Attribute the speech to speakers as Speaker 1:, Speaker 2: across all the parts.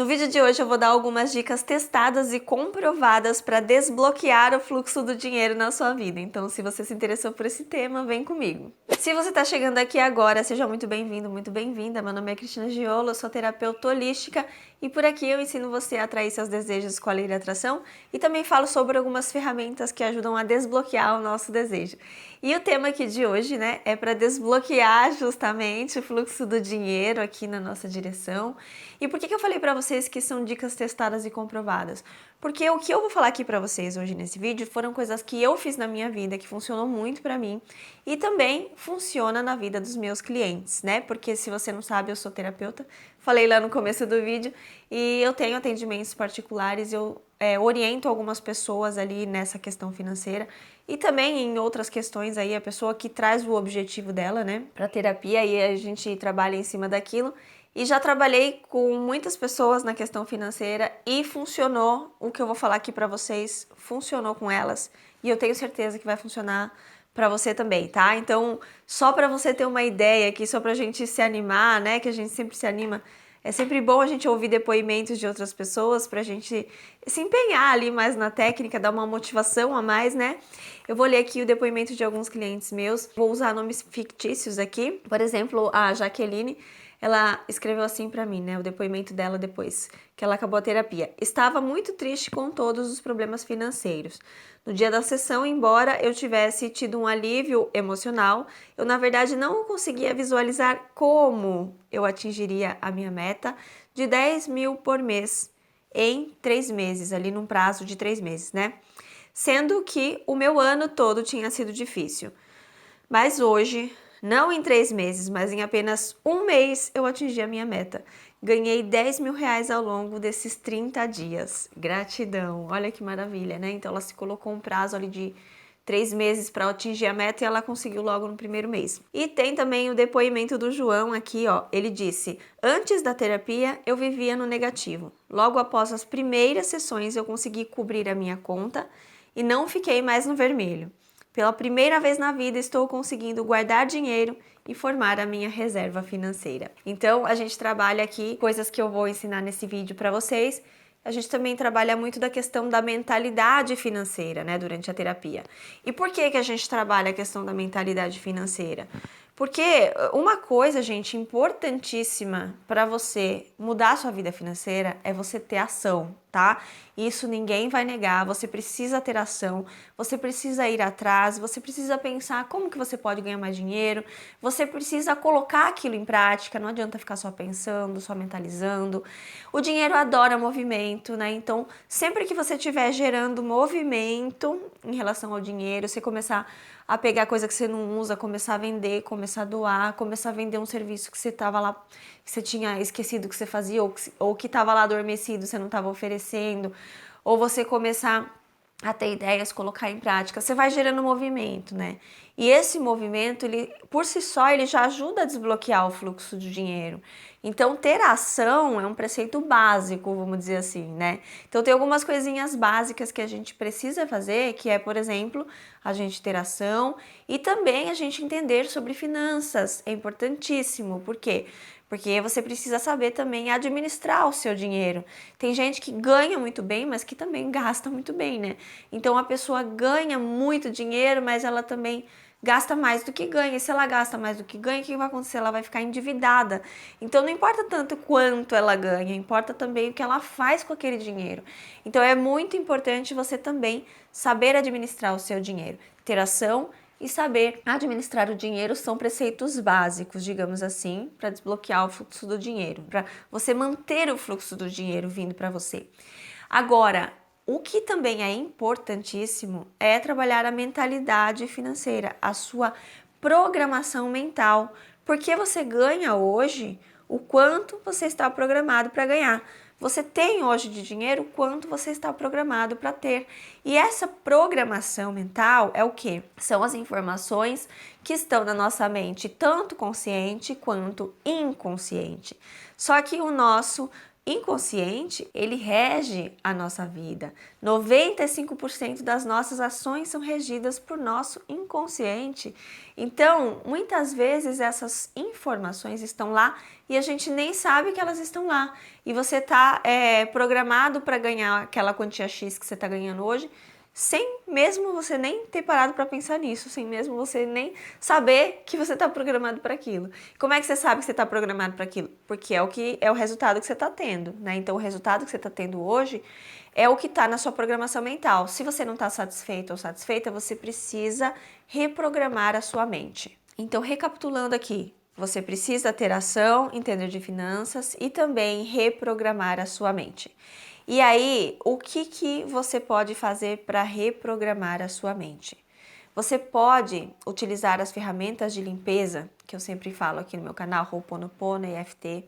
Speaker 1: No vídeo de hoje eu vou dar algumas dicas testadas e comprovadas para desbloquear o fluxo do dinheiro na sua vida. Então, se você se interessou por esse tema, vem comigo. Se você está chegando aqui agora, seja muito bem-vindo, muito bem-vinda. Meu nome é Cristina Giolo, eu sou terapeuta holística e por aqui eu ensino você a atrair seus desejos com a lei da atração e também falo sobre algumas ferramentas que ajudam a desbloquear o nosso desejo. E o tema aqui de hoje, é para desbloquear justamente o fluxo do dinheiro aqui na nossa direção. E por que eu falei para vocês que são dicas testadas e comprovadas? Porque o que eu vou falar aqui para vocês hoje nesse vídeo foram coisas que eu fiz na minha vida, que funcionou muito para mim e também funciona na vida dos meus clientes, Porque se você não sabe, eu sou terapeuta, falei lá no começo do vídeo, e eu tenho atendimentos particulares, eu oriento algumas pessoas ali nessa questão financeira e também em outras questões aí, a pessoa que traz o objetivo dela, para terapia, e a gente trabalha em cima daquilo. E já trabalhei com muitas pessoas na questão financeira e funcionou. O que eu vou falar aqui para vocês funcionou com elas e eu tenho certeza que vai funcionar para você também, tá? Então, só para você ter uma ideia aqui, só pra gente se animar, que a gente sempre se anima. É sempre bom a gente ouvir depoimentos de outras pessoas pra gente se empenhar ali mais na técnica, dar uma motivação a mais, Eu vou ler aqui o depoimento de alguns clientes meus, vou usar nomes fictícios aqui. Por exemplo, a Jaqueline, ela escreveu assim pra mim, o depoimento dela depois que ela acabou a terapia. Estava muito triste com todos os problemas financeiros. No dia da sessão, embora eu tivesse tido um alívio emocional, eu na verdade não conseguia visualizar como eu atingiria a minha meta de 10 mil por mês em 3 meses, ali num prazo de 3 meses, Sendo que o meu ano todo tinha sido difícil. Mas hoje, não em 3 meses, mas em apenas um mês, eu atingi a minha meta. Ganhei 10 mil reais ao longo desses 30 dias. Gratidão, olha que maravilha, Então ela se colocou um prazo ali de 3 meses para atingir a meta e ela conseguiu logo no primeiro mês. E tem também o depoimento do João aqui, ó. Ele disse: antes da terapia eu vivia no negativo. Logo após as primeiras sessões eu consegui cobrir a minha conta e não fiquei mais no vermelho. Pela primeira vez na vida estou conseguindo guardar dinheiro e formar a minha reserva financeira. Então a gente trabalha aqui coisas que eu vou ensinar nesse vídeo para vocês. A gente também trabalha muito da questão da mentalidade financeira, durante a terapia. E por que a gente trabalha a questão da mentalidade financeira? Porque uma coisa, gente, importantíssima para você mudar a sua vida financeira é você ter ação, tá? Isso ninguém vai negar, você precisa ter ação, você precisa ir atrás, você precisa pensar como que você pode ganhar mais dinheiro, você precisa colocar aquilo em prática, não adianta ficar só pensando, só mentalizando. O dinheiro adora movimento, Então, sempre que você estiver gerando movimento em relação ao dinheiro, você começar a pegar coisa que você não usa, começar a vender, começar a doar, começar a vender um serviço que você tava lá, que você tinha esquecido que você fazia, ou que estava lá adormecido, você não estava oferecendo, ou você começar a ter ideias, colocar em prática, você vai gerando movimento, E esse movimento, ele por si só, ele já ajuda a desbloquear o fluxo de dinheiro. Então, ter ação é um preceito básico, vamos dizer assim, Então, tem algumas coisinhas básicas que a gente precisa fazer, que é, por exemplo, a gente ter ação e também a gente entender sobre finanças. É importantíssimo. Por quê? Porque você precisa saber também administrar o seu dinheiro. Tem gente que ganha muito bem, mas que também gasta muito bem, Então, a pessoa ganha muito dinheiro, mas ela também gasta mais do que ganha. E se ela gasta mais do que ganha, o que vai acontecer? Ela vai ficar endividada. Então, não importa tanto quanto ela ganha, importa também o que ela faz com aquele dinheiro. Então, é muito importante você também saber administrar o seu dinheiro. Ter ação e saber administrar o dinheiro são preceitos básicos, digamos assim, para desbloquear o fluxo do dinheiro, para você manter o fluxo do dinheiro vindo para você. Agora, o que também é importantíssimo é trabalhar a mentalidade financeira, a sua programação mental, porque você ganha hoje o quanto você está programado para ganhar. Você tem hoje de dinheiro o quanto você está programado para ter. E essa programação mental é o quê? São as informações que estão na nossa mente, tanto consciente quanto inconsciente. Só que o nosso inconsciente, ele rege a nossa vida. 95% das nossas ações são regidas por nosso inconsciente. Então, muitas vezes essas informações estão lá e a gente nem sabe que elas estão lá. E você está programado para ganhar aquela quantia X que você está ganhando hoje, sem mesmo você nem ter parado para pensar nisso, sem mesmo você nem saber que você está programado para aquilo. Como é que você sabe que você está programado para aquilo? Porque é o resultado que você está tendo, né? Então, o resultado que você está tendo hoje é o que está na sua programação mental. Se você não está satisfeito ou satisfeita, você precisa reprogramar a sua mente. Então, recapitulando aqui, você precisa ter ação, entender de finanças e também reprogramar a sua mente. E aí, o que você pode fazer para reprogramar a sua mente? Você pode utilizar as ferramentas de limpeza, que eu sempre falo aqui no meu canal, Ho'oponopono e EFT,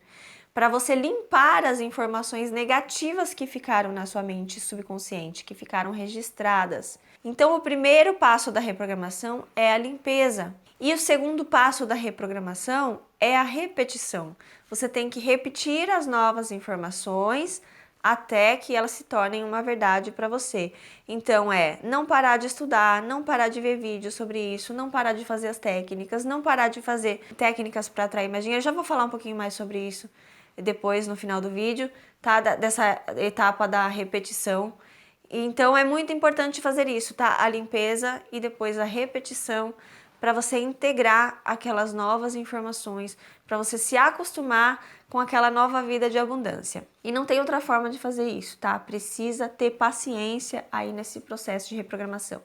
Speaker 1: para você limpar as informações negativas que ficaram na sua mente subconsciente, que ficaram registradas. Então, o primeiro passo da reprogramação é a limpeza. E o segundo passo da reprogramação é a repetição. Você tem que repetir as novas informações até que elas se tornem uma verdade para você. Então não parar de estudar, não parar de ver vídeos sobre isso, não parar de fazer as técnicas, não parar de fazer técnicas para atrair mais dinheiro. Eu já vou falar um pouquinho mais sobre isso depois no final do vídeo, tá? Dessa etapa da repetição. Então é muito importante fazer isso, tá? A limpeza e depois a repetição para você integrar aquelas novas informações, para você se acostumar com aquela nova vida de abundância. E não tem outra forma de fazer isso, tá? Precisa ter paciência aí nesse processo de reprogramação.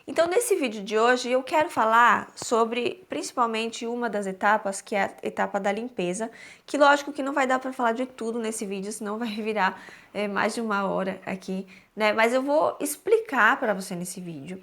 Speaker 1: Então, nesse vídeo de hoje, eu quero falar sobre, principalmente, uma das etapas, que é a etapa da limpeza, que lógico que não vai dar para falar de tudo nesse vídeo, senão vai virar mais de 1 hora aqui, né? Mas eu vou explicar para você nesse vídeo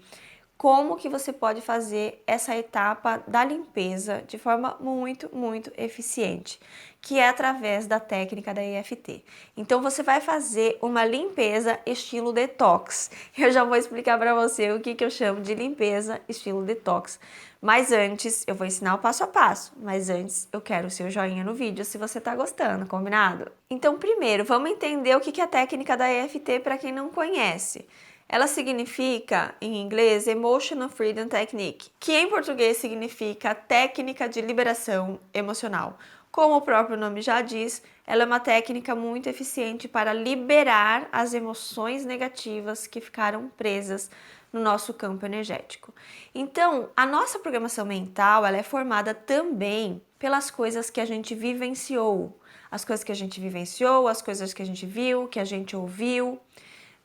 Speaker 1: como que você pode fazer essa etapa da limpeza de forma muito, muito eficiente, que é através da técnica da EFT. Então, você vai fazer uma limpeza estilo detox. Eu já vou explicar para você o que eu chamo de limpeza estilo detox. Mas antes, eu vou ensinar o passo a passo. Mas antes, eu quero o seu joinha no vídeo se você tá gostando, combinado? Então, primeiro, vamos entender o que é a técnica da EFT para quem não conhece. Ela significa, em inglês, Emotional Freedom Technique, que em português significa técnica de liberação emocional. Como o próprio nome já diz, ela é uma técnica muito eficiente para liberar as emoções negativas que ficaram presas no nosso campo energético. Então, a nossa programação mental, ela é formada também pelas coisas que a gente vivenciou. As coisas que a gente vivenciou, as coisas que a gente viu, que a gente ouviu,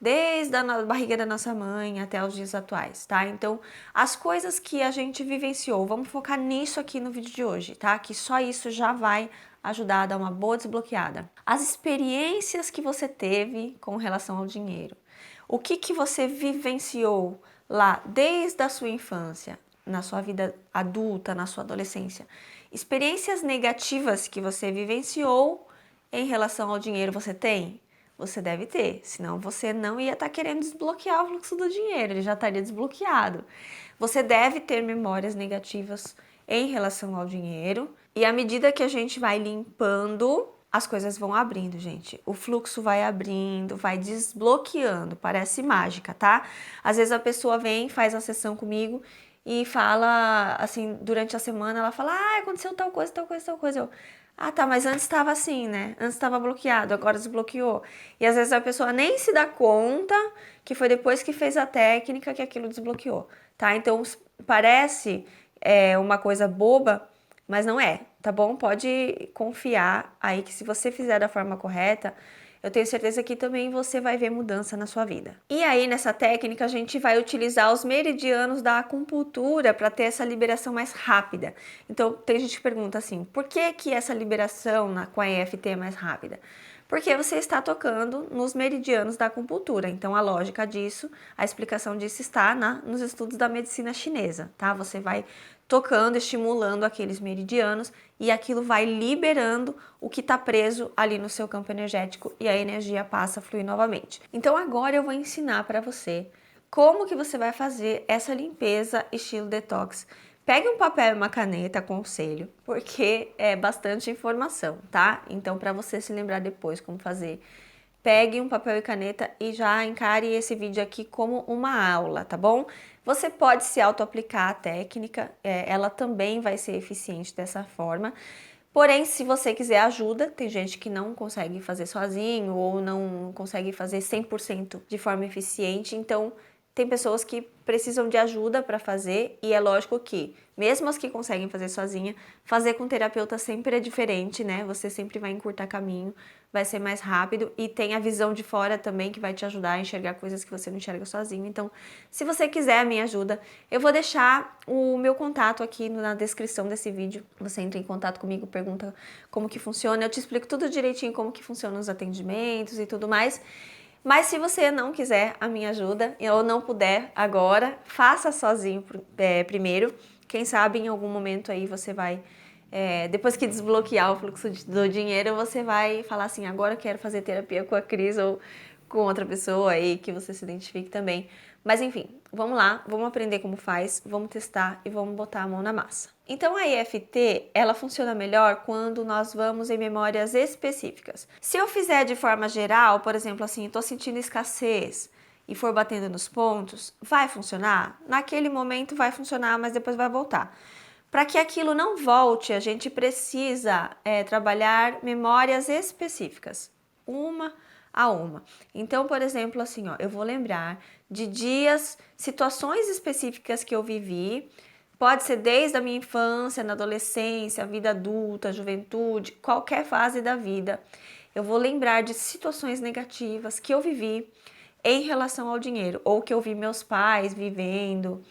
Speaker 1: desde a barriga da nossa mãe até os dias atuais, tá? Então, as coisas que a gente vivenciou, vamos focar nisso aqui no vídeo de hoje, tá? Que só isso já vai ajudar a dar uma boa desbloqueada. As experiências que você teve com relação ao dinheiro. O que você vivenciou lá desde a sua infância, na sua vida adulta, na sua adolescência. Experiências negativas que você vivenciou em relação ao dinheiro você tem? Você deve ter, senão você não ia estar querendo desbloquear o fluxo do dinheiro, ele já estaria desbloqueado. Você deve ter memórias negativas em relação ao dinheiro e à medida que a gente vai limpando, as coisas vão abrindo, gente. O fluxo vai abrindo, vai desbloqueando, parece mágica, tá? Às vezes a pessoa vem, faz a sessão comigo e fala, assim, durante a semana, ela fala, aconteceu tal coisa, tal coisa, tal coisa. Eu, tá, mas antes estava assim, né? Antes estava bloqueado, agora desbloqueou. E às vezes a pessoa nem se dá conta que foi depois que fez a técnica que aquilo desbloqueou, tá? Então, parece uma coisa boba, mas não é, tá bom? Pode confiar aí que se você fizer da forma correta, eu tenho certeza que também você vai ver mudança na sua vida. E aí, nessa técnica, a gente vai utilizar os meridianos da acupuntura para ter essa liberação mais rápida. Então, tem gente que pergunta assim, por que essa liberação com a EFT é mais rápida? Porque você está tocando nos meridianos da acupuntura. Então, a lógica disso, a explicação disso está nos estudos da medicina chinesa, tá? Você vai tocando, estimulando aqueles meridianos e aquilo vai liberando o que está preso ali no seu campo energético e a energia passa a fluir novamente. Então, agora eu vou ensinar para você como que você vai fazer essa limpeza estilo detox. Pegue um papel e uma caneta, aconselho, porque é bastante informação, tá? Então, para você se lembrar depois como fazer, pegue um papel e caneta e já encare esse vídeo aqui como uma aula, tá bom? Você pode se auto-aplicar a técnica, ela também vai ser eficiente dessa forma. Porém, se você quiser ajuda, tem gente que não consegue fazer sozinho ou não consegue fazer 100% de forma eficiente, então tem pessoas que precisam de ajuda para fazer e é lógico que, mesmo as que conseguem fazer sozinha, fazer com terapeuta sempre é diferente, né? Você sempre vai encurtar caminho, vai ser mais rápido e tem a visão de fora também que vai te ajudar a enxergar coisas que você não enxerga sozinho. Então, se você quiser a minha ajuda, eu vou deixar o meu contato aqui na descrição desse vídeo. Você entra em contato comigo, pergunta como que funciona, eu te explico tudo direitinho como que funcionam os atendimentos e tudo mais. Mas se você não quiser a minha ajuda ou não puder agora, faça sozinho primeiro. Quem sabe em algum momento aí você vai, depois que desbloquear o fluxo do dinheiro, você vai falar assim, agora eu quero fazer terapia com a Cris ou com outra pessoa aí que você se identifique também. Mas enfim, vamos lá, vamos aprender como faz, vamos testar e vamos botar a mão na massa. Então a EFT, ela funciona melhor quando nós vamos em memórias específicas. Se eu fizer de forma geral, por exemplo, assim, estou sentindo escassez e for batendo nos pontos, vai funcionar? Naquele momento vai funcionar, mas depois vai voltar. Para que aquilo não volte, a gente precisa trabalhar memórias específicas, uma a uma. Então, por exemplo, assim, ó, eu vou lembrar de dias, situações específicas que eu vivi, pode ser desde a minha infância, na adolescência, vida adulta, juventude, qualquer fase da vida. Eu vou lembrar de situações negativas que eu vivi em relação ao dinheiro, ou que eu vi meus pais vivendo,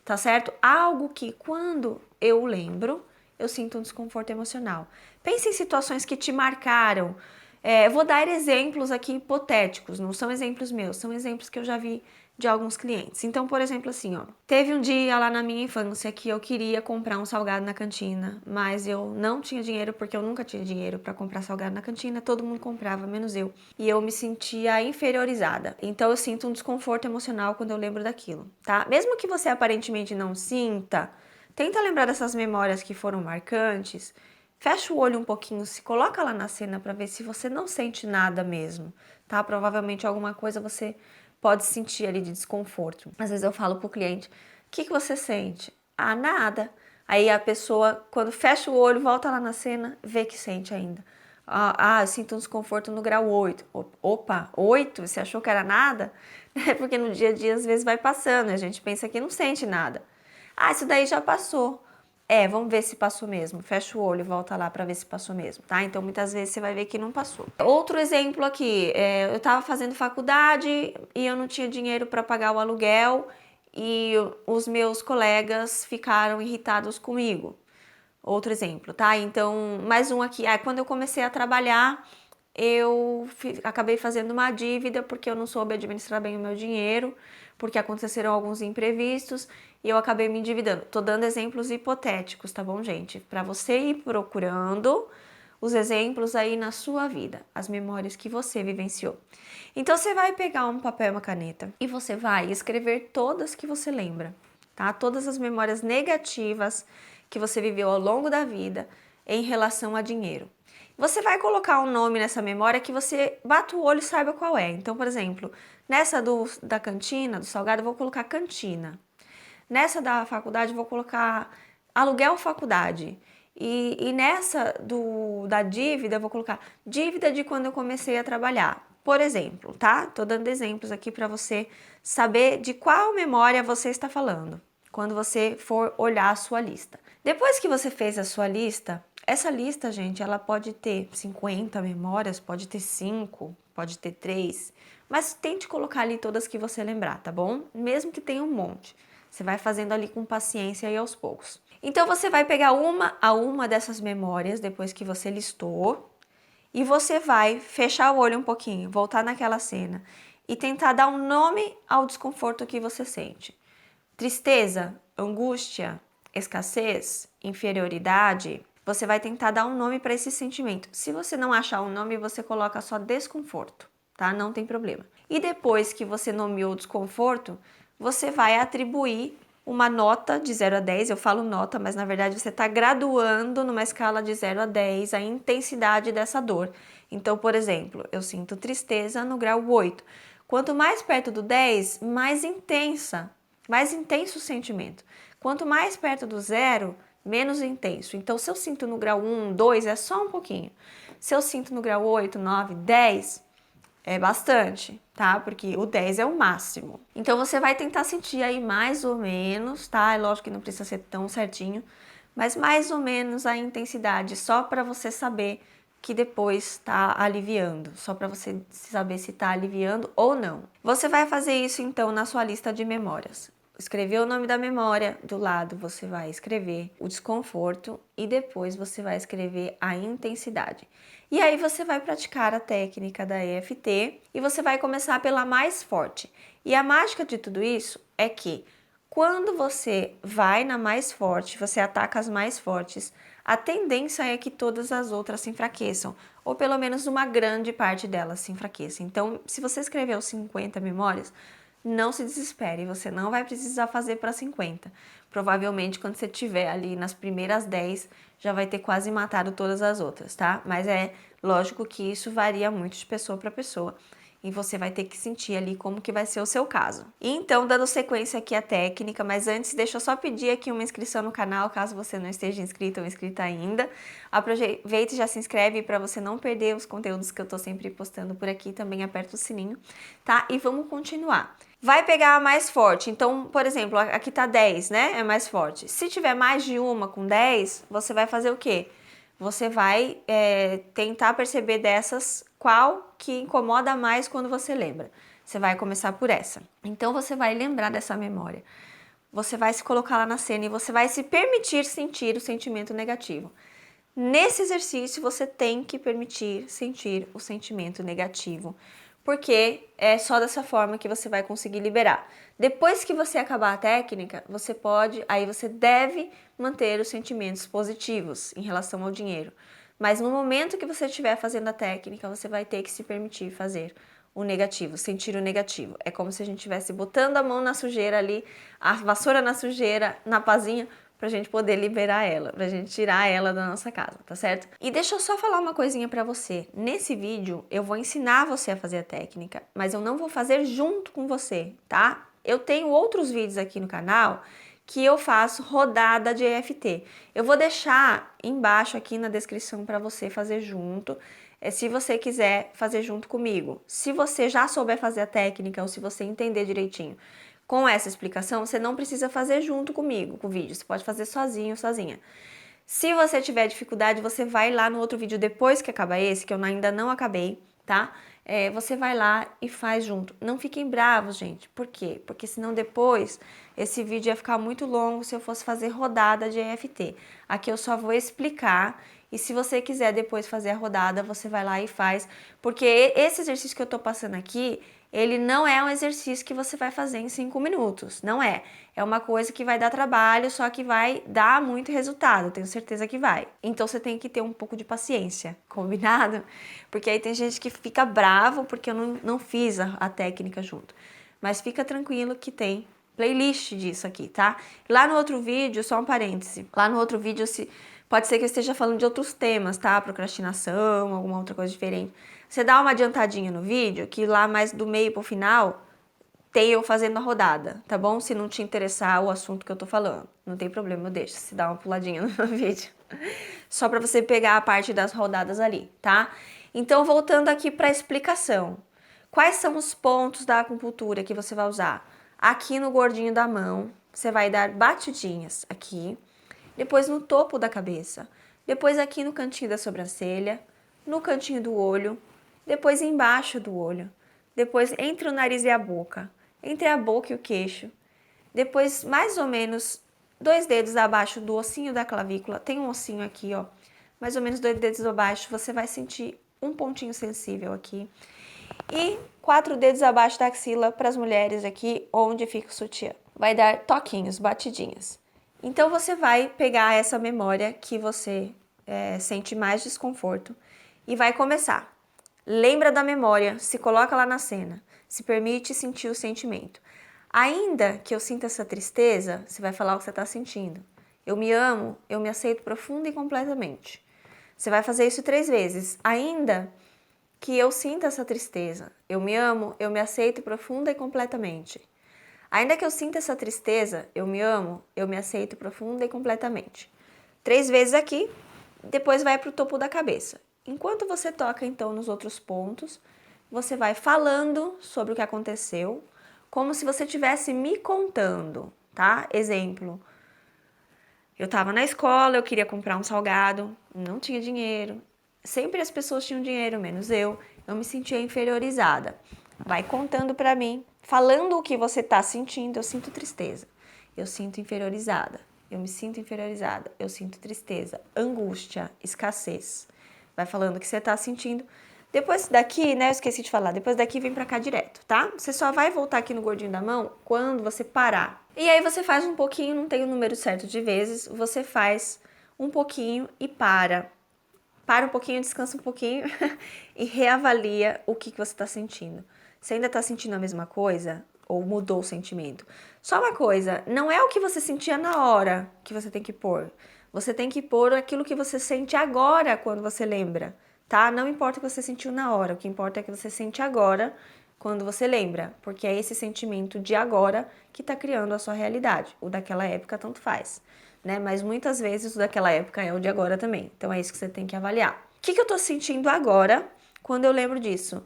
Speaker 1: tá certo? Algo que quando eu lembro, eu sinto um desconforto emocional. Pense em situações que te marcaram. Eu vou dar exemplos aqui hipotéticos, não são exemplos meus, são exemplos que eu já vi de alguns clientes. Então, por exemplo, assim, ó, teve um dia lá na minha infância que eu queria comprar um salgado na cantina, mas eu não tinha dinheiro porque eu nunca tinha dinheiro para comprar salgado na cantina, todo mundo comprava, menos eu. E eu me sentia inferiorizada. Então, eu sinto um desconforto emocional quando eu lembro daquilo, tá? Mesmo que você aparentemente não sinta, tenta lembrar dessas memórias que foram marcantes. Fecha o olho um pouquinho, se coloca lá na cena para ver se você não sente nada mesmo, tá? Provavelmente alguma coisa você pode sentir ali de desconforto. Às vezes eu falo pro cliente, o que você sente? Ah, nada. Aí a pessoa, quando fecha o olho, volta lá na cena, vê que sente ainda. Eu sinto um desconforto no grau 8. Opa, 8? Você achou que era nada? É porque no dia a dia às vezes vai passando, a gente pensa que não sente nada. Ah, isso daí já passou. Vamos ver se passou mesmo. Fecha o olho e volta lá para ver se passou mesmo, tá? Então, muitas vezes você vai ver que não passou. Outro exemplo aqui, eu estava fazendo faculdade e eu não tinha dinheiro para pagar o aluguel e os meus colegas ficaram irritados comigo. Outro exemplo, tá? Então, mais um aqui. Quando eu comecei a trabalhar, eu acabei fazendo uma dívida porque eu não soube administrar bem o meu dinheiro, porque aconteceram alguns imprevistos e eu acabei me endividando. Tô dando exemplos hipotéticos, tá bom, gente? Para você ir procurando os exemplos aí na sua vida, as memórias que você vivenciou. Então você vai pegar um papel e uma caneta e você vai escrever todas que você lembra, tá? Todas as memórias negativas que você viveu ao longo da vida em relação a dinheiro. Você vai colocar um nome nessa memória que você bata o olho e saiba qual é. Então, por exemplo, nessa da cantina, do salgado, eu vou colocar cantina. Nessa da faculdade, eu vou colocar aluguel faculdade. E nessa da dívida, eu vou colocar dívida de quando eu comecei a trabalhar. Por exemplo, tá? Tô dando exemplos aqui para você saber de qual memória você está falando quando você for olhar a sua lista. Depois que você fez a sua lista, essa lista, gente, ela pode ter 50 memórias, pode ter 5, pode ter 3, mas tente colocar ali todas que você lembrar, tá bom? Mesmo que tenha um monte. Você vai fazendo ali com paciência e aos poucos. Então você vai pegar uma a uma dessas memórias depois que você listou e você vai fechar o olho um pouquinho, voltar naquela cena e tentar dar um nome ao desconforto que você sente. Tristeza, angústia, escassez, inferioridade. Você vai tentar dar um nome para esse sentimento. Se você não achar um nome, você coloca só desconforto, tá? Não tem problema. E depois que você nomeou o desconforto, você vai atribuir uma nota de 0 a 10, eu falo nota, mas na verdade você está graduando numa escala de 0 a 10 a intensidade dessa dor. Então, por exemplo, eu sinto tristeza no grau 8. Quanto mais perto do 10, mais intenso o sentimento. Quanto mais perto do 0, menos intenso. Então, se eu sinto no grau 1, 2, é só um pouquinho. Se eu sinto no grau 8, 9, 10, é bastante, tá? Porque o 10 é o máximo. Então, você vai tentar sentir aí mais ou menos, tá? É lógico que não precisa ser tão certinho, mas mais ou menos a intensidade, só para você saber que depois tá aliviando, só para você saber se tá aliviando ou não. Você vai fazer isso então na sua lista de memórias. Escrever o nome da memória, do lado você vai escrever o desconforto e depois você vai escrever a intensidade. E aí você vai praticar a técnica da EFT e você vai começar pela mais forte. E a mágica de tudo isso é que quando você vai na mais forte, você ataca as mais fortes, a tendência é que todas as outras se enfraqueçam, ou pelo menos uma grande parte delas se enfraqueça. Então, se você escreveu 50 memórias, não se desespere, você não vai precisar fazer para 50. Provavelmente, quando você estiver ali nas primeiras 10, já vai ter quase matado todas as outras, tá? Mas é lógico que isso varia muito de pessoa para pessoa. E você vai ter que sentir ali como que vai ser o seu caso. E então, dando sequência aqui à técnica, mas antes, deixa eu só pedir aqui uma inscrição no canal, caso você não esteja inscrito ou inscrita ainda. Aproveita e já se inscreve para você não perder os conteúdos que eu tô sempre postando por aqui. Também aperta o sininho, tá? E vamos continuar. Vai pegar a mais forte. Então, por exemplo, aqui tá 10, né? É mais forte. Se tiver mais de uma com 10, você vai fazer o quê? Você vai tentar perceber dessas qual que incomoda mais quando você lembra. Você vai começar por essa. Então, você vai lembrar dessa memória. Você vai se colocar lá na cena e você vai se permitir sentir o sentimento negativo. Nesse exercício, você tem que permitir sentir o sentimento negativo, porque é só dessa forma que você vai conseguir liberar. Depois que você acabar a técnica, aí você deve manter os sentimentos positivos em relação ao dinheiro. Mas no momento que você estiver fazendo a técnica, você vai ter que se permitir fazer o negativo, sentir o negativo. É como se a gente estivesse botando a mão na sujeira ali, a vassoura na sujeira, na pazinha, pra gente poder liberar ela, pra gente tirar ela da nossa casa, tá certo? E deixa eu só falar uma coisinha pra você. Nesse vídeo, eu vou ensinar você a fazer a técnica, mas eu não vou fazer junto com você, tá? Eu tenho outros vídeos aqui no canal que eu faço rodada de EFT. Eu vou deixar embaixo aqui na descrição para você fazer junto, se você quiser fazer junto comigo. Se você já souber fazer a técnica ou se você entender direitinho com essa explicação, você não precisa fazer junto comigo, com o vídeo. Você pode fazer sozinho, sozinha. Se você tiver dificuldade, você vai lá no outro vídeo depois que acabar esse, que eu ainda não acabei, tá? Você vai lá e faz junto. Não fiquem bravos, gente. Por quê? Porque senão depois esse vídeo ia ficar muito longo se eu fosse fazer rodada de EFT. Aqui eu só vou explicar e se você quiser depois fazer a rodada, você vai lá e faz. Porque esse exercício que eu tô passando aqui, ele não é um exercício que você vai fazer em 5 minutos, não é. É uma coisa que vai dar trabalho, só que vai dar muito resultado, tenho certeza que vai. Então você tem que ter um pouco de paciência, combinado? Porque aí tem gente que fica bravo porque eu não fiz a técnica junto. Mas fica tranquilo que tem playlist disso aqui, tá? Lá no outro vídeo, só um parêntese, lá no outro vídeo pode ser que eu esteja falando de outros temas, tá? Procrastinação, alguma outra coisa diferente. Você dá uma adiantadinha no vídeo, que lá mais do meio pro final tem eu fazendo a rodada, tá bom? Se não te interessar o assunto que eu tô falando, não tem problema, eu deixo. Você dá uma puladinha no vídeo. Só pra você pegar a parte das rodadas ali, tá? Então, voltando aqui pra explicação. Quais são os pontos da acupuntura que você vai usar? Aqui no gordinho da mão, você vai dar batidinhas aqui. Depois no topo da cabeça. Depois aqui no cantinho da sobrancelha. No cantinho do olho. Depois embaixo do olho, depois entre o nariz e a boca, entre a boca e o queixo, depois mais ou menos 2 dedos abaixo do ossinho da clavícula, tem um ossinho aqui, ó, mais ou menos 2 dedos abaixo, você vai sentir um pontinho sensível aqui, e 4 dedos abaixo da axila para as mulheres aqui, onde fica o sutiã. Vai dar toquinhos, batidinhas. Então você vai pegar essa memória que você sente mais desconforto e vai começar. Lembra da memória, se coloca lá na cena, se permite sentir o sentimento. Ainda que eu sinta essa tristeza, você vai falar o que você está sentindo. Eu me amo, eu me aceito profunda e completamente. Você vai fazer isso 3 vezes. Ainda que eu sinta essa tristeza, eu me amo, eu me aceito profunda e completamente. Ainda que eu sinta essa tristeza, eu me amo, eu me aceito profunda e completamente. 3 vezes aqui, depois vai para o topo da cabeça. Enquanto você toca então nos outros pontos, você vai falando sobre o que aconteceu, como se você estivesse me contando, tá? Exemplo, eu estava na escola, eu queria comprar um salgado, não tinha dinheiro. Sempre as pessoas tinham dinheiro, menos eu me sentia inferiorizada. Vai contando para mim, falando o que você está sentindo. Eu sinto tristeza, eu sinto inferiorizada, eu me sinto inferiorizada, eu sinto tristeza, angústia, escassez. Vai falando o que você está sentindo. Depois daqui, né, eu esqueci de falar, depois daqui vem pra cá direto, tá? Você só vai voltar aqui no gordinho da mão quando você parar. E aí você faz um pouquinho, não tem o número certo de vezes, você faz um pouquinho e para. Para um pouquinho, descansa um pouquinho e reavalia o que você tá sentindo. Você ainda tá sentindo a mesma coisa? Ou mudou o sentimento? Só uma coisa, não é o que você sentia na hora que você tem que pôr. Você tem que pôr aquilo que você sente agora quando você lembra, tá? Não importa o que você sentiu na hora, o que importa é que você sente agora quando você lembra, porque é esse sentimento de agora que tá criando a sua realidade. O daquela época tanto faz, né? Mas muitas vezes o daquela época é o de agora também. Então é isso que você tem que avaliar. O que eu tô sentindo agora quando eu lembro disso?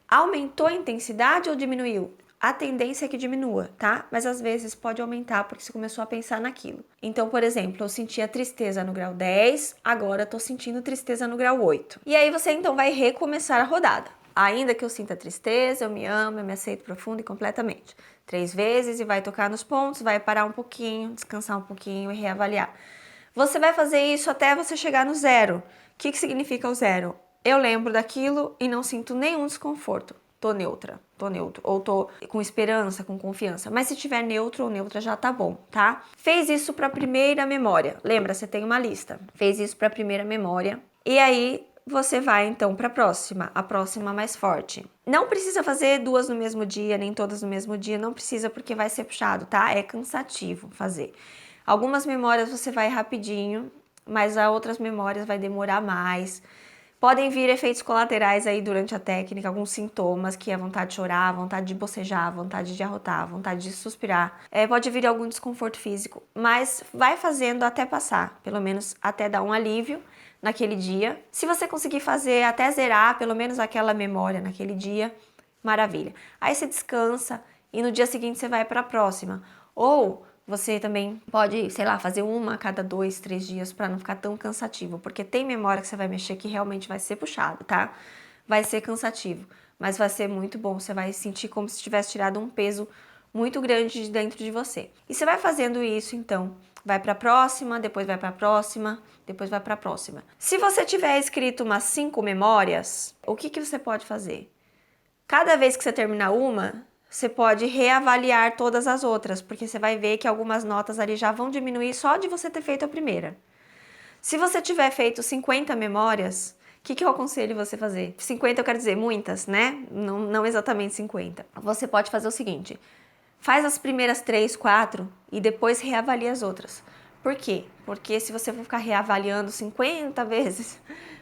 Speaker 1: Aumentou a intensidade ou diminuiu? A tendência é que diminua, tá? Mas às vezes pode aumentar porque você começou a pensar naquilo. Então, por exemplo, eu sentia tristeza no grau 10, agora eu tô sentindo tristeza no grau 8. E aí você então vai recomeçar a rodada. Ainda que eu sinta tristeza, eu me amo, eu me aceito profunda e completamente. 3 vezes e vai tocar nos pontos, vai parar um pouquinho, descansar um pouquinho e reavaliar. Você vai fazer isso até você chegar no 0. O que significa o 0? Eu lembro daquilo e não sinto nenhum desconforto. Tô neutra, tô neutro, ou tô com esperança, com confiança. Mas se tiver neutro ou neutra já tá bom, tá? Fez isso para a primeira memória. Lembra, você tem uma lista. Fez isso para a primeira memória. E aí você vai então para a próxima mais forte. Não precisa fazer 2 no mesmo dia, nem todas no mesmo dia, não precisa porque vai ser puxado, tá? É cansativo fazer. Algumas memórias você vai rapidinho, mas a outras memórias vai demorar mais. Podem vir efeitos colaterais aí durante a técnica, alguns sintomas, que é vontade de chorar, vontade de bocejar, vontade de arrotar, vontade de suspirar. Pode vir algum desconforto físico, mas vai fazendo até passar, pelo menos até dar um alívio naquele dia. Se você conseguir fazer até zerar pelo menos aquela memória naquele dia, maravilha. Aí você descansa e no dia seguinte você vai para a próxima. Ou você também pode, sei lá, fazer uma a cada 2, 3 dias para não ficar tão cansativo, porque tem memória que você vai mexer que realmente vai ser puxado, tá? Vai ser cansativo, mas vai ser muito bom, você vai sentir como se tivesse tirado um peso muito grande de dentro de você. E você vai fazendo isso, então, vai para a próxima, depois vai para a próxima, depois vai para a próxima. Se você tiver escrito umas 5 memórias, o que você pode fazer? Cada vez que você terminar uma, você pode reavaliar todas as outras, porque você vai ver que algumas notas ali já vão diminuir só de você ter feito a primeira. Se você tiver feito 50 memórias, o que eu aconselho você fazer? 50 eu quero dizer muitas, né? Não exatamente 50. Você pode fazer o seguinte, faz as primeiras 3, 4 e depois reavalia as outras. Por quê? Porque se você for ficar reavaliando 50 vezes,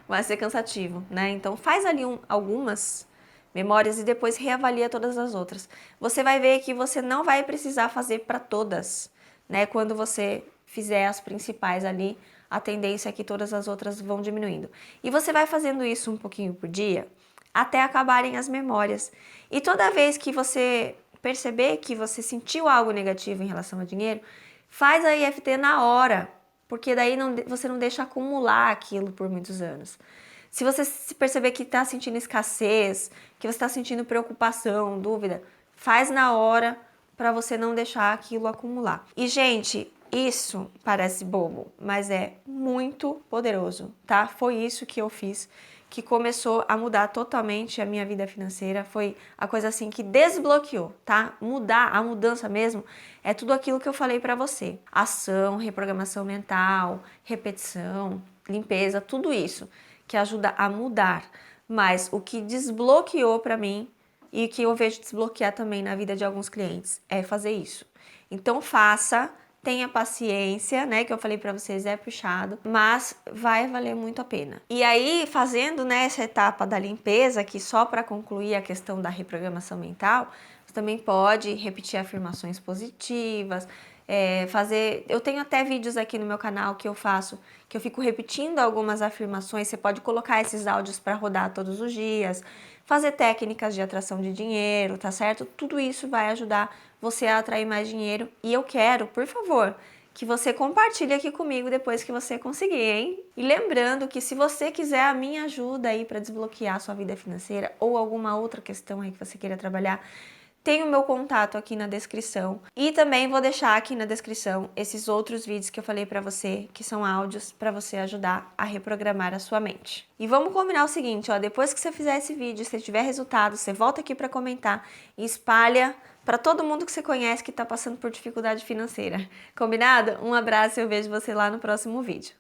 Speaker 1: vai ser cansativo, né? Então faz ali algumas memórias e depois reavalia todas as outras. Você vai ver que você não vai precisar fazer para todas, né? Quando você fizer as principais ali, a tendência é que todas as outras vão diminuindo. E você vai fazendo isso um pouquinho por dia, até acabarem as memórias. E toda vez que você perceber que você sentiu algo negativo em relação ao dinheiro, faz a IFT na hora, porque daí você não deixa acumular aquilo por muitos anos. Se você perceber que está sentindo escassez, que você está sentindo preocupação, dúvida, faz na hora para você não deixar aquilo acumular. E, gente, isso parece bobo, mas é muito poderoso, tá? Foi isso que eu fiz, que começou a mudar totalmente a minha vida financeira. Foi a coisa assim que desbloqueou, tá? A mudança mesmo, é tudo aquilo que eu falei para você. Ação, reprogramação mental, repetição, limpeza, tudo isso que ajuda a mudar, mas o que desbloqueou para mim E o que eu vejo desbloquear também na vida de alguns clientes é fazer isso. Então faça, tenha paciência, né, que eu falei pra vocês, é puxado, mas vai valer muito a pena. E aí, fazendo, né, essa etapa da limpeza, que só para concluir a questão da reprogramação mental, você também pode repetir afirmações positivas, fazer... Eu tenho até vídeos aqui no meu canal que eu faço, que eu fico repetindo algumas afirmações, você pode colocar esses áudios para rodar todos os dias, fazer técnicas de atração de dinheiro, tá certo? Tudo isso vai ajudar você a atrair mais dinheiro. E eu quero, por favor, que você compartilhe aqui comigo depois que você conseguir, hein? E lembrando que se você quiser a minha ajuda aí para desbloquear a sua vida financeira ou alguma outra questão aí que você queira trabalhar, tem o meu contato aqui na descrição. E também vou deixar aqui na descrição esses outros vídeos que eu falei pra você, que são áudios pra você ajudar a reprogramar a sua mente. E vamos combinar o seguinte, ó, depois que você fizer esse vídeo, se tiver resultado, você volta aqui pra comentar e espalha pra todo mundo que você conhece que tá passando por dificuldade financeira. Combinado? Um abraço e eu vejo você lá no próximo vídeo.